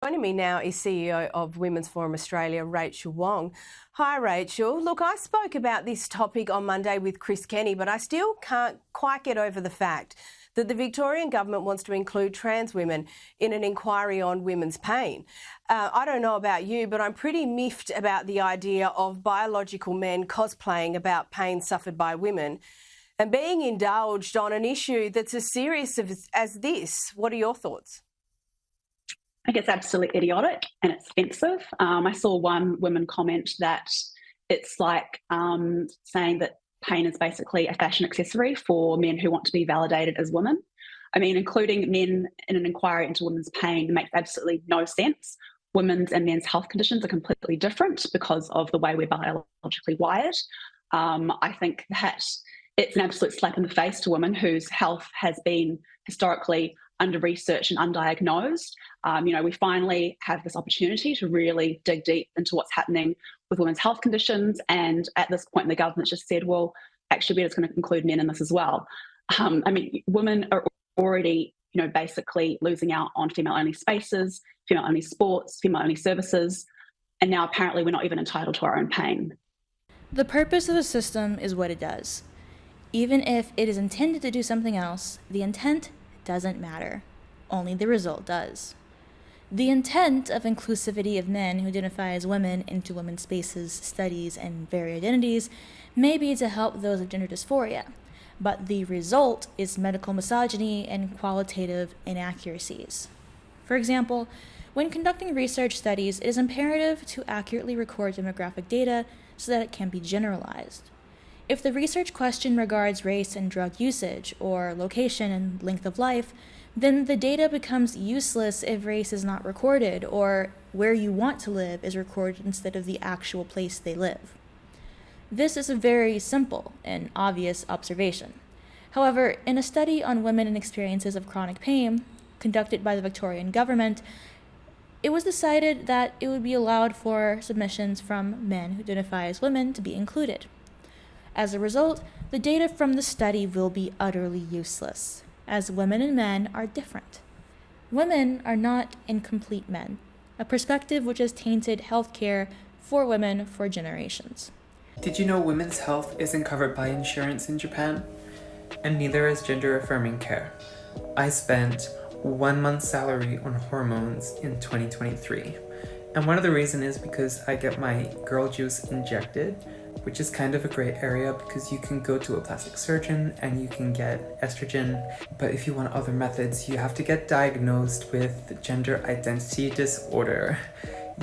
Joining me now is CEO of Women's Forum Australia, Rachel Wong. Hi, Rachel. Look, I spoke about this topic on Monday with Chris Kenny, but I still can't quite get over the fact that the Victorian government wants to include trans women in an inquiry on women's pain. I don't know about you, but I'm pretty miffed about the idea of biological men cosplaying about pain suffered by women and being indulged on an issue that's as serious as this. What are your thoughts? I think it's absolutely idiotic and it's offensive. I saw one woman comment that it's like saying that pain is basically a fashion accessory for men who want to be validated as women. I mean, including men in an inquiry into women's pain makes absolutely no sense. Women's and men's health conditions are completely different because of the way we're biologically wired. I think that it's an absolute slap in the face to women whose health has been historically under-researched and undiagnosed. We finally have this opportunity to really dig deep into what's happening with women's health conditions. And at this point, the government's just said, well, actually, we're just going to include men in this as well. Women are already, basically losing out on female-only spaces, female-only sports, female-only services. And now apparently we're not even entitled to our own pain. The purpose of a system is what it does. Even if it is intended to do something else, the intent doesn't matter. Only the result does. The intent of inclusivity of men who identify as women into women's spaces, studies, and varied identities may be to help those with gender dysphoria, but the result is medical misogyny and qualitative inaccuracies. For example, when conducting research studies, it is imperative to accurately record demographic data so that it can be generalized. If the research question regards race and drug usage, or location and length of life, then the data becomes useless if race is not recorded, or where you want to live is recorded instead of the actual place they live. This is a very simple and obvious observation. However, in a study on women and experiences of chronic pain, conducted by the Victorian government, it was decided that it would be allowed for submissions from men who identify as women to be included. As a result, the data from the study will be utterly useless, as women and men are different. Women are not incomplete men, a perspective which has tainted healthcare for women for generations. Did you know women's health isn't covered by insurance in Japan? And neither is gender-affirming care. I spent 1 month's salary on hormones in 2023. And one of the reasons is because I get my girl juice injected, which is kind of a gray area because you can go to a plastic surgeon and you can get estrogen. But if you want other methods, you have to get diagnosed with gender identity disorder.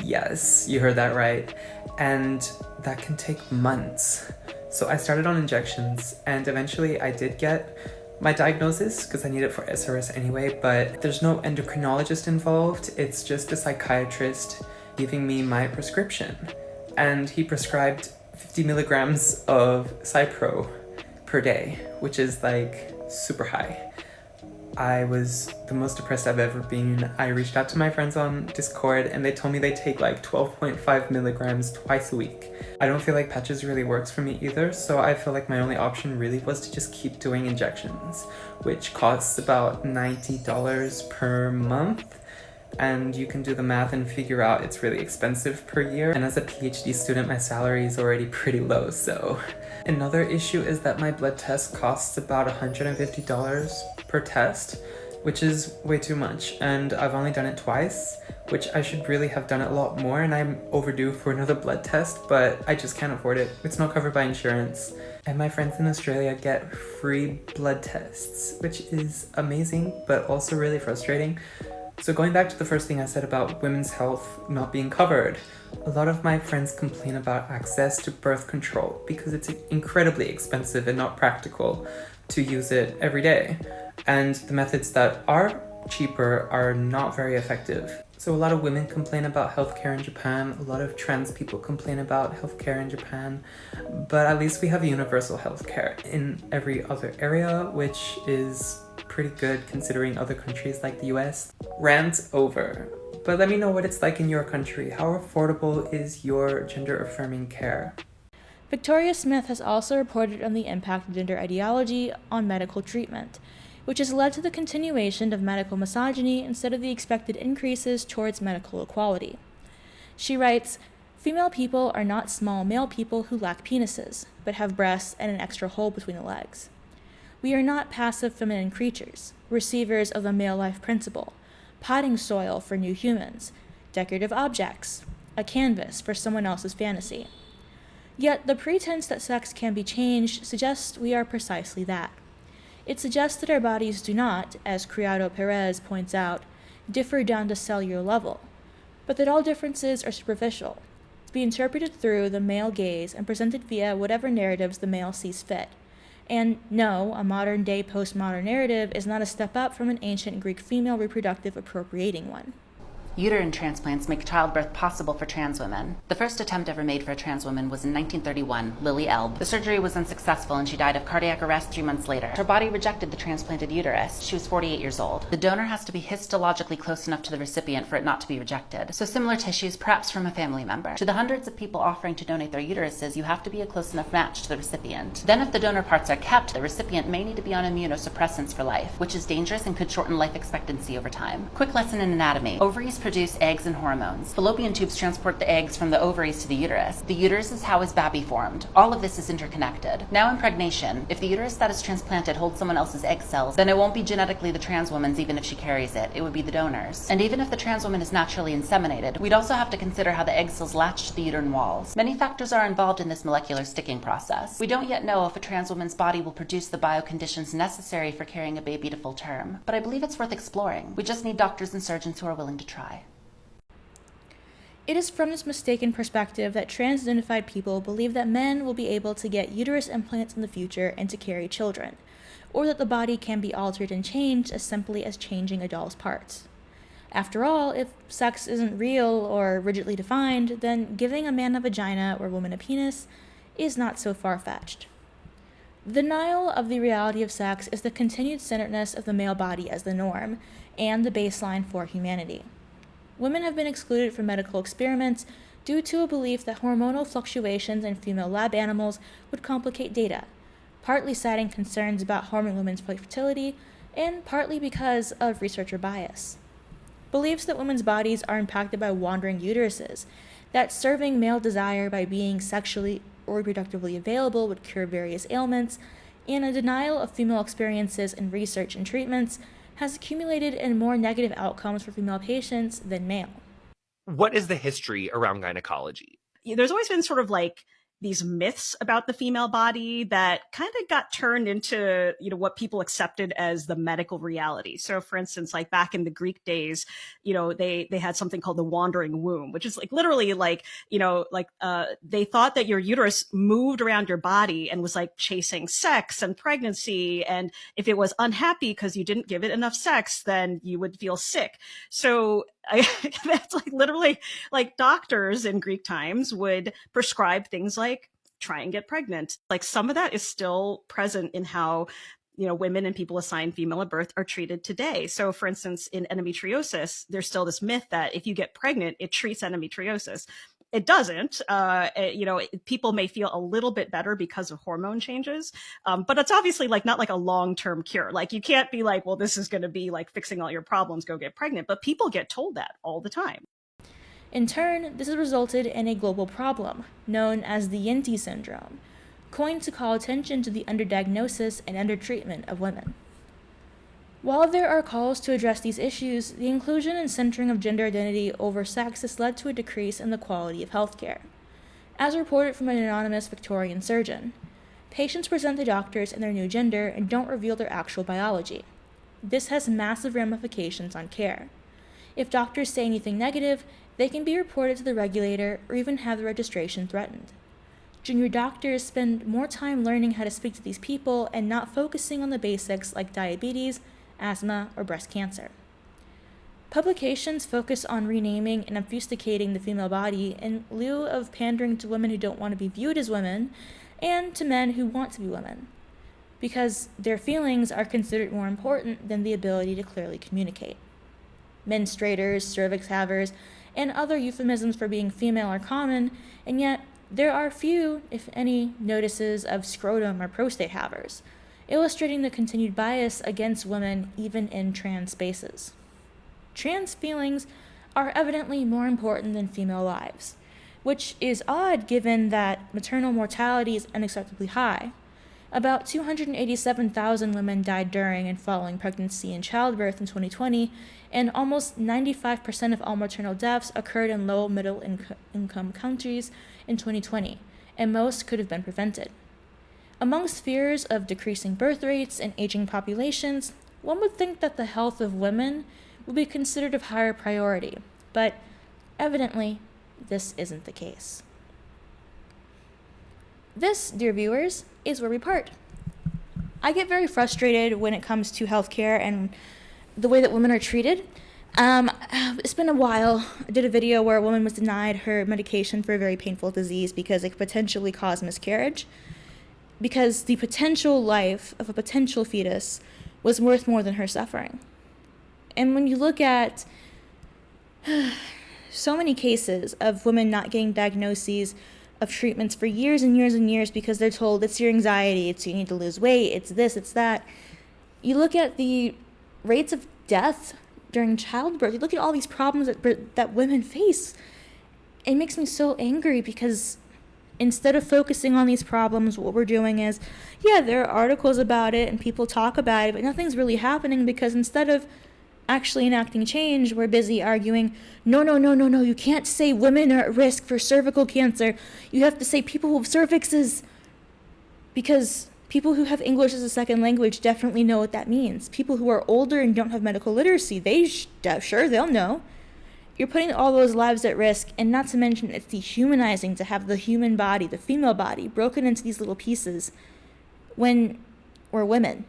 Yes, you heard that right. And that can take months. So I started on injections and eventually I did get my diagnosis because I need it for SRS anyway, but there's no endocrinologist involved. It's just a psychiatrist giving me my prescription. And he prescribed 50 milligrams of Cipro per day, which is like super high. I was the most depressed I've ever been. I reached out to my friends on Discord and they told me they take like 12.5 milligrams twice a week. I don't feel like patches really works for me either, so I feel like my only option really was to just keep doing injections, which costs about $90 per month. And you can do the math and figure out it's really expensive per year. And as a PhD student, my salary is already pretty low, so. Another issue is that my blood test costs about $150 per test, which is way too much. And I've only done it twice, which I should really have done it a lot more, and I'm overdue for another blood test, but I just can't afford it. It's not covered by insurance. And my friends in Australia get free blood tests, which is amazing, but also really frustrating. So going back to the first thing I said about women's health not being covered, a lot of my friends complain about access to birth control because it's incredibly expensive and not practical to use it every day. And the methods that are cheaper are not very effective. So a lot of women complain about healthcare in Japan, a lot of trans people complain about healthcare in Japan, but at least we have universal healthcare in every other area, which is pretty good considering other countries like the US. Rant over. But let me know what it's like in your country. How affordable is your gender-affirming care? Victoria Smith has also reported on the impact of gender ideology on medical treatment. which has led to the continuation of medical misogyny instead of the expected increases towards medical equality. She writes, "Female people are not small male people who lack penises, but have breasts and an extra hole between the legs. We are not passive feminine creatures, receivers of the male life principle, potting soil for new humans, decorative objects, a canvas for someone else's fantasy. Yet the pretense that sex can be changed suggests we are precisely that. It suggests that our bodies do not, as Criado Perez points out, differ down to cellular level, but that all differences are superficial, to be interpreted through the male gaze and presented via whatever narratives the male sees fit. And no, a modern-day postmodern narrative is not a step up from an ancient Greek female reproductive appropriating one." Uterine transplants make childbirth possible for trans women. The first attempt ever made for a trans woman was in 1931, Lily Elb. The surgery was unsuccessful and she died of cardiac arrest 3 months later. Her body rejected the transplanted uterus. She was 48 years old. The donor has to be histologically close enough to the recipient for it not to be rejected. So similar tissues, perhaps from a family member. To the hundreds of people offering to donate their uteruses, you have to be a close enough match to the recipient. Then if the donor parts are kept, the recipient may need to be on immunosuppressants for life, which is dangerous and could shorten life expectancy over time. Quick lesson in anatomy. Ovaries produce eggs and hormones. Fallopian tubes transport the eggs from the ovaries to the uterus. The uterus is how is baby formed. All of this is interconnected. Now impregnation. If the uterus that is transplanted holds someone else's egg cells, then it won't be genetically the trans woman's even if she carries it. It would be the donor's. And even if the trans woman is naturally inseminated, we'd also have to consider how the egg cells latch to the uterine walls. Many factors are involved in this molecular sticking process. We don't yet know if a trans woman's body will produce the bioconditions necessary for carrying a baby to full term, but I believe it's worth exploring. We just need doctors and surgeons who are willing to try. It is from this mistaken perspective that trans-identified people believe that men will be able to get uterus implants in the future and to carry children, or that the body can be altered and changed as simply as changing a doll's parts. After all, if sex isn't real or rigidly defined, then giving a man a vagina or woman a penis is not so far-fetched. The denial of the reality of sex is the continued centeredness of the male body as the norm and the baseline for humanity. Women have been excluded from medical experiments due to a belief that hormonal fluctuations in female lab animals would complicate data, partly citing concerns about harming women's fertility, and partly because of researcher bias. Beliefs that women's bodies are impacted by wandering uteruses, that serving male desire by being sexually or reproductively available would cure various ailments, and a denial of female experiences in research and treatments has accumulated in more negative outcomes for female patients than male. What is the history around gynecology? There's always been sort of like these myths about the female body that kind of got turned into, what people accepted as the medical reality. So for instance, like back in the Greek days, they had something called the wandering womb, which is like literally they thought that your uterus moved around your body and was like chasing sex and pregnancy. And if it was unhappy because you didn't give it enough sex, then you would feel sick. So that's like literally like doctors in Greek times would prescribe things like try and get pregnant. Like some of that is still present in how, women and people assigned female at birth are treated today. So for instance, in endometriosis, there's still this myth that if you get pregnant, it treats endometriosis. It doesn't. People may feel a little bit better because of hormone changes, but it's obviously like not like a long-term cure. Like you can't be like, well, this is going to be like fixing all your problems, go get pregnant. But people get told that all the time. In turn, this has resulted in a global problem known as the Yenti Syndrome, coined to call attention to the underdiagnosis and undertreatment of women. While there are calls to address these issues, the inclusion and centering of gender identity over sex has led to a decrease in the quality of healthcare. As reported from an anonymous Victorian surgeon, patients present to doctors in their new gender and don't reveal their actual biology. This has massive ramifications on care. If doctors say anything negative, they can be reported to the regulator or even have the registration threatened. Junior doctors spend more time learning how to speak to these people and not focusing on the basics like diabetes, asthma, or breast cancer. Publications focus on renaming and obfuscating the female body in lieu of pandering to women who don't want to be viewed as women and to men who want to be women, because their feelings are considered more important than the ability to clearly communicate. Menstruators, cervix havers, and other euphemisms for being female are common, and yet there are few, if any, notices of scrotum or prostate havers. illustrating the continued bias against women even in trans spaces. Trans feelings are evidently more important than female lives, which is odd given that maternal mortality is unacceptably high. About 287,000 women died during and following pregnancy and childbirth in 2020, and almost 95% of all maternal deaths occurred in low-middle income countries in 2020, and most could have been prevented. Amongst fears of decreasing birth rates and aging populations, one would think that the health of women would be considered of higher priority, but evidently, this isn't the case. This, dear viewers, is where we part. I get very frustrated when it comes to healthcare and the way that women are treated. It's been a while. I did a video where a woman was denied her medication for a very painful disease because it could potentially cause miscarriage, because the potential life of a potential fetus was worth more than her suffering. And when you look at so many cases of women not getting diagnoses of treatments for years and years and years because they're told it's your anxiety, it's you need to lose weight, it's this, it's that. You look at the rates of death during childbirth, you look at all these problems that women face. It makes me so angry because instead of focusing on these problems, what we're doing is, yeah, there are articles about it and people talk about it, but nothing's really happening because instead of actually enacting change, we're busy arguing, no, you can't say women are at risk for cervical cancer. You have to say people who have cervixes, because people who have English as a second language definitely know what that means. People who are older and don't have medical literacy, they'll know. You're putting all those lives at risk, and not to mention it's dehumanizing to have the human body, the female body, broken into these little pieces when we're women.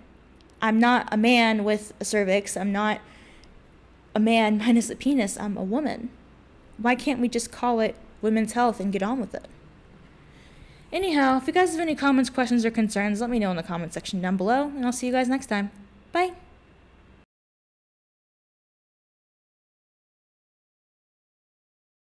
I'm not a man with a cervix. I'm not a man minus a penis. I'm a woman. Why can't we just call it women's health and get on with it? Anyhow, if you guys have any comments, questions, or concerns, let me know in the comment section down below, and I'll see you guys next time.